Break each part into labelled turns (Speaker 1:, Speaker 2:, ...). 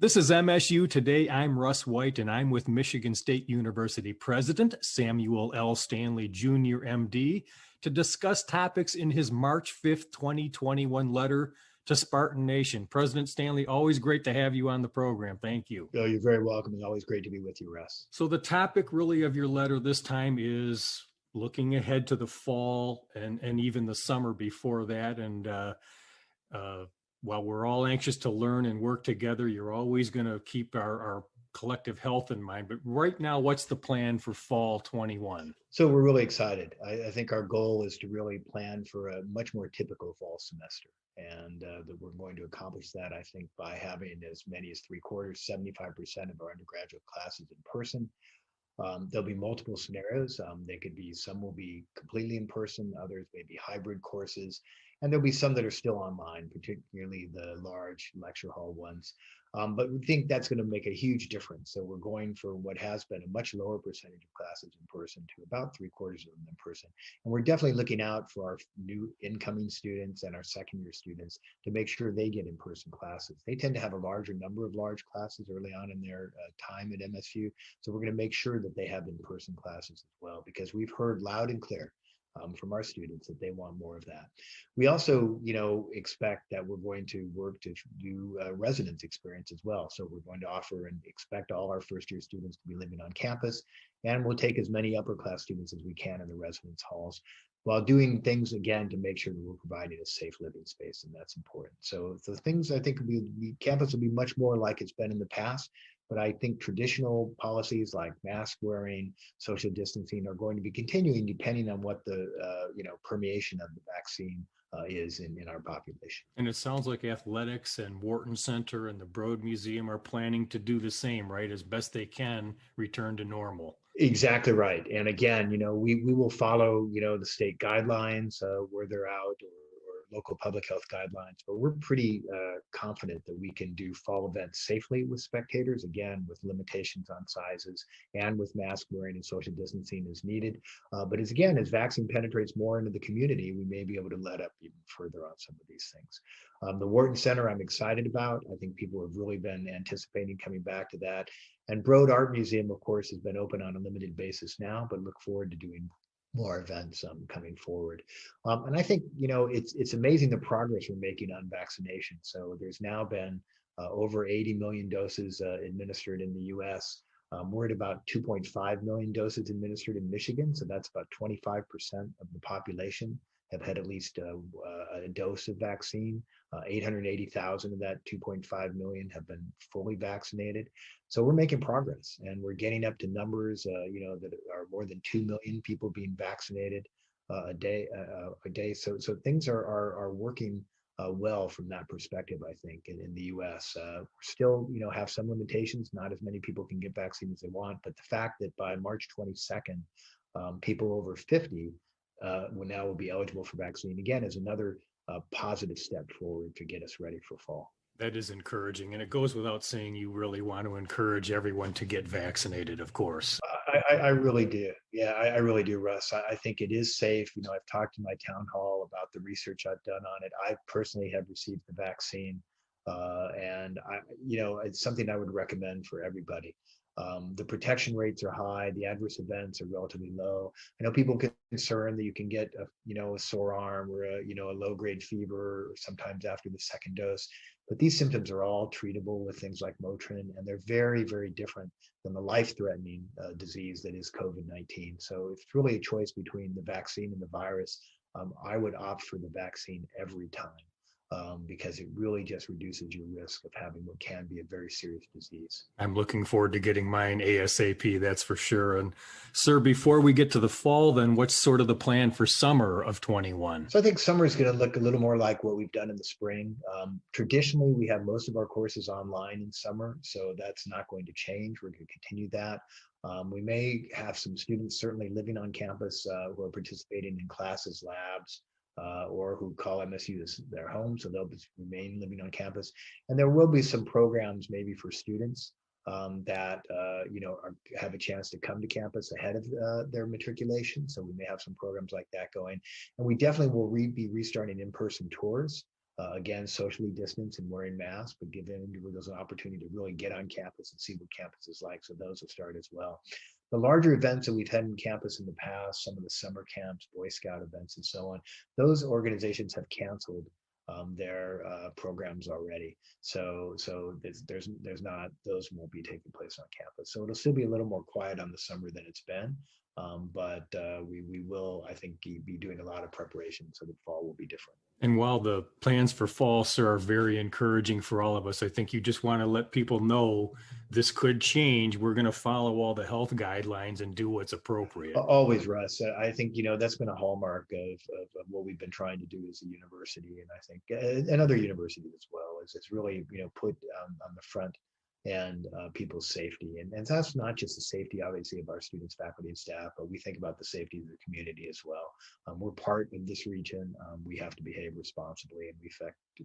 Speaker 1: This is MSU Today. I'm Russ White, and I'm with Michigan State University President Samuel L. Stanley Jr., MD, to discuss topics in his March 5th, 2021 letter to Spartan Nation. President Stanley, always great to have you on the program. Thank you.
Speaker 2: Oh, you're very welcome. It's always great to be with you, Russ.
Speaker 1: So the topic really of your letter this time is looking ahead to the fall and even the summer before that. And while we're all anxious to learn and work together, you're always going to keep our collective health in mind. But right now, what's the plan for fall 21?
Speaker 2: So we're really excited. I think our goal is to really plan for a much more typical fall semester. And that we're going to accomplish that, I think, by having as many as 75% of our undergraduate classes in person. There'll be multiple scenarios. They could be, some will be completely in person, others may be hybrid courses, and there'll be some that are still online, particularly the large lecture hall ones. But we think that's going to make a huge difference. So we're going for what has been a much lower percentage of classes in person to about 3/4 of them in person. And we're definitely looking out for our new incoming students and our second year students to make sure they get in-person classes. They tend to have a larger number of large classes early on in their time at MSU. So we're going to make sure that they have in-person classes as well, because we've heard loud and clear from our students that they want more of that. We also, expect that we're going to work to do a residence experience as well. So we're going to offer and expect all our first year students to be living on campus, and we'll take as many upper class students as we can in the residence halls, while doing things again to make sure that we're providing a safe living space, and that's important. So the things I think campus will be much more like it's been in the past. But I think traditional policies like mask wearing, social distancing are going to be continuing depending on what the permeation of the vaccine is in our population.
Speaker 1: And it sounds like athletics and Wharton Center and the Broad Museum are planning to do the same, right? As best they can return to normal.
Speaker 2: Exactly right. And again, we will follow, the state guidelines where they're out, or local public health guidelines, but we're pretty confident that we can do fall events safely with spectators, again, with limitations on sizes and with mask wearing and social distancing as needed. But as vaccine penetrates more into the community, we may be able to let up even further on some of these things. The Wharton Center, I'm excited about. I think people have really been anticipating coming back to that. And Broad Art Museum, of course, has been open on a limited basis now, but look forward to doing more events coming forward. And I think, it's amazing the progress we're making on vaccination. So there's now been over 80 million doses administered in the US. We're at about 2.5 million doses administered in Michigan. So that's about 25% of the population have had at least a dose of vaccine. 880,000 of that 2.5 million have been fully vaccinated. So we're making progress, and we're getting up to numbers, that are more than 2 million people being vaccinated a day. So things are working well from that perspective, I think, in the U.S. We're still, have some limitations. Not as many people can get vaccine as they want, but the fact that by March 22nd, people over 50 will be eligible for vaccine again is another positive step forward to get us ready for fall.
Speaker 1: That is encouraging. And it goes without saying you really want to encourage everyone to get vaccinated, of course.
Speaker 2: I really do. Yeah, I really do, Russ. I think it is safe. I've talked to my town hall about the research I've done on it. I personally have received the vaccine, and it's something I would recommend for everybody. The protection rates are high. The adverse events are relatively low. I know people get concerned that you can get a sore arm or a low-grade fever, or sometimes after the second dose. But these symptoms are all treatable with things like Motrin, and they're very, very different than the life-threatening disease that is COVID-19. So if it's really a choice between the vaccine and the virus, I would opt for the vaccine every time. Because it really just reduces your risk of having what can be a very serious disease.
Speaker 1: I'm looking forward to getting mine ASAP, that's for sure. And sir, before we get to the fall, then what's sort of the plan for summer of 21?
Speaker 2: So I think summer is going to look a little more like what we've done in the spring. Traditionally, we have most of our courses online in summer, so that's not going to change. We're going to continue that. We may have some students certainly living on campus who are participating in classes, labs, or who call MSU their home, so they'll remain living on campus. And there will be some programs maybe for students that have a chance to come to campus ahead of their matriculation. So we may have some programs like that going. And we definitely will be restarting in-person tours again, socially distanced and wearing masks, but giving individuals an opportunity to really get on campus and see what campus is like. So those will start as well. The larger events that we've had in campus in the past, some of the summer camps, Boy Scout events, and so on, those organizations have canceled their programs already. So there's not, those won't be taking place on campus. So it'll still be a little more quiet on the summer than it's been. But we will, I think, be doing a lot of preparation, so the fall will be different.
Speaker 1: And while the plans for fall, sir, are very encouraging for all of us, I think you just want to let people know this could change. We're going to follow all the health guidelines and do what's appropriate.
Speaker 2: Always, Russ. I think, that's been a hallmark of what we've been trying to do as a university, and I think and other universities as well, is it's really, put on the front and people's safety. And that's not just the safety, obviously, of our students, faculty, and staff, but we think about the safety of the community as well. We're part of this region. We have to behave responsibly, and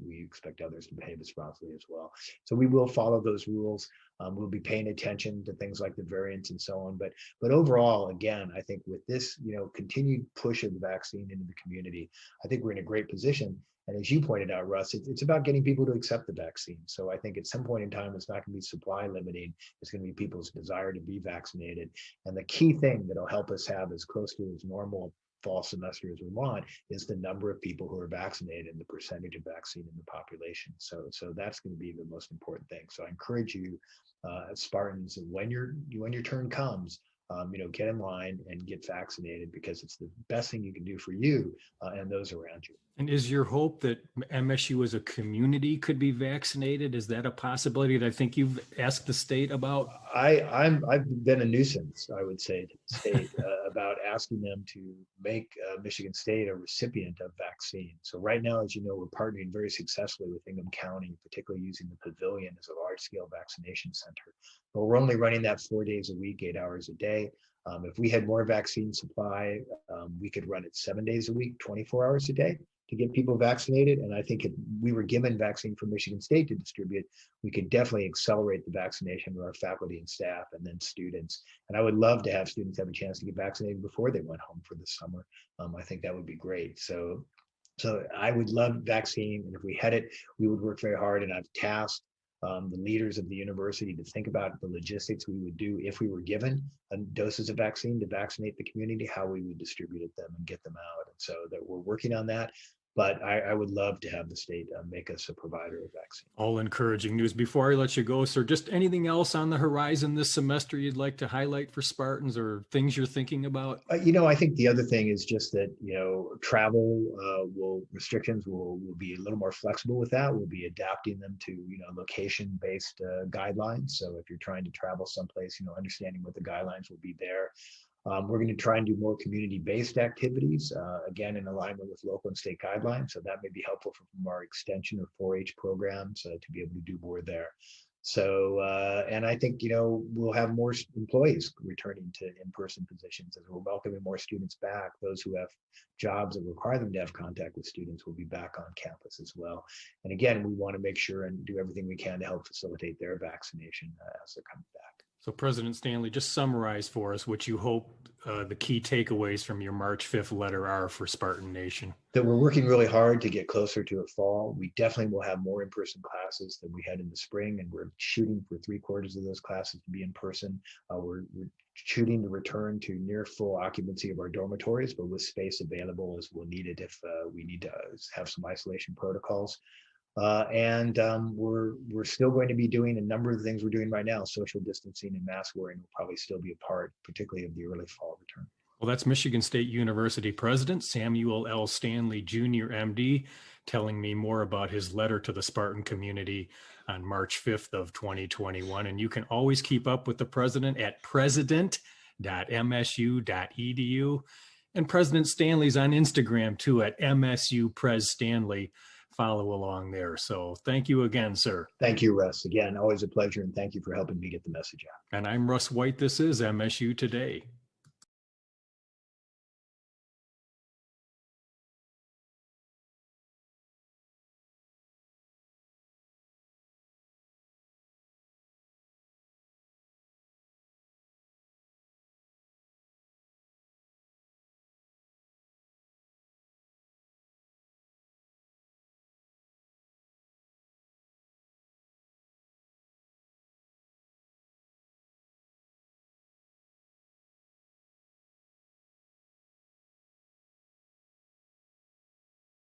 Speaker 2: we expect others to behave responsibly as well. So we will follow those rules. We'll be paying attention to things like the variants and so on. But overall, again, I think with this, continued push of the vaccine into the community, I think we're in a great position. And as you pointed out, Russ, it's about getting people to accept the vaccine. So I think at some point in time, it's not going to be supply limiting. It's going to be people's desire to be vaccinated. And the key thing that'll help us have as close to as normal fall semester as we want is the number of people who are vaccinated and the percentage of vaccine in the population. So that's going to be the most important thing. So I encourage you, Spartans, when your turn comes, get in line and get vaccinated, because it's the best thing you can do for you and those around you.
Speaker 1: And is your hope that MSU as a community could be vaccinated? Is that a possibility that I think you've asked the state about?
Speaker 2: I've been a nuisance, I would say, to the state about asking them to make Michigan State a recipient of vaccine. So right now, as you know, we're partnering very successfully with Ingham County, particularly using the pavilion as a large-scale vaccination center. But we're only running that 4 days a week, 8 hours a day. If we had more vaccine supply, we could run it 7 days a week, 24 hours a day to get people vaccinated. And I think if we were given vaccine from Michigan State to distribute, we could definitely accelerate the vaccination of our faculty and staff and then students. And I would love to have students have a chance to get vaccinated before they went home for the summer. I think that would be great. So I would love vaccine. And if we had it, we would work very hard. And I've tasked the leaders of the university to think about the logistics we would do if we were given doses of vaccine to vaccinate the community, how we would distribute them and get them out. And so that we're working on that. But I would love to have the state make us a provider of vaccine.
Speaker 1: All encouraging news. Before I let you go, sir, just anything else on the horizon this semester you'd like to highlight for Spartans, or things you're thinking about?
Speaker 2: I think the other thing is just that, travel restrictions will be a little more flexible with that. We'll be adapting them to, location-based guidelines. So if you're trying to travel someplace, understanding what the guidelines will be there. We're going to try and do more community-based activities, again, in alignment with local and state guidelines. So that may be helpful from our extension or 4-H programs to be able to do more there. So, and I think, we'll have more employees returning to in-person positions as we're welcoming more students back. Those who have jobs that require them to have contact with students will be back on campus as well. And again, we want to make sure and do everything we can to help facilitate their vaccination as they're coming back.
Speaker 1: So President Stanley, just summarize for us what you hope the key takeaways from your March 5th letter are for Spartan Nation.
Speaker 2: That we're working really hard to get closer to a fall. We definitely will have more in-person classes than we had in the spring, and we're shooting for 3/4 of those classes to be in person. We're shooting to return to near full occupancy of our dormitories, but with space available as we'll need it if we need to have some isolation protocols. And we're still going to be doing a number of things we're doing right now. Social distancing and mask wearing will probably still be a part, particularly of the early fall return.
Speaker 1: Well, that's Michigan State University President Samuel L. Stanley Jr., MD, telling me more about his letter to the Spartan community on March 5th of 2021. And you can always keep up with the president at president.msu.edu. And President Stanley's on Instagram too at MSU Pres Stanley. Follow along there. So thank you again, sir.
Speaker 2: Thank you, Russ. Again, always a pleasure. And thank you for helping me get the message out.
Speaker 1: And I'm Russ White. This is MSU Today.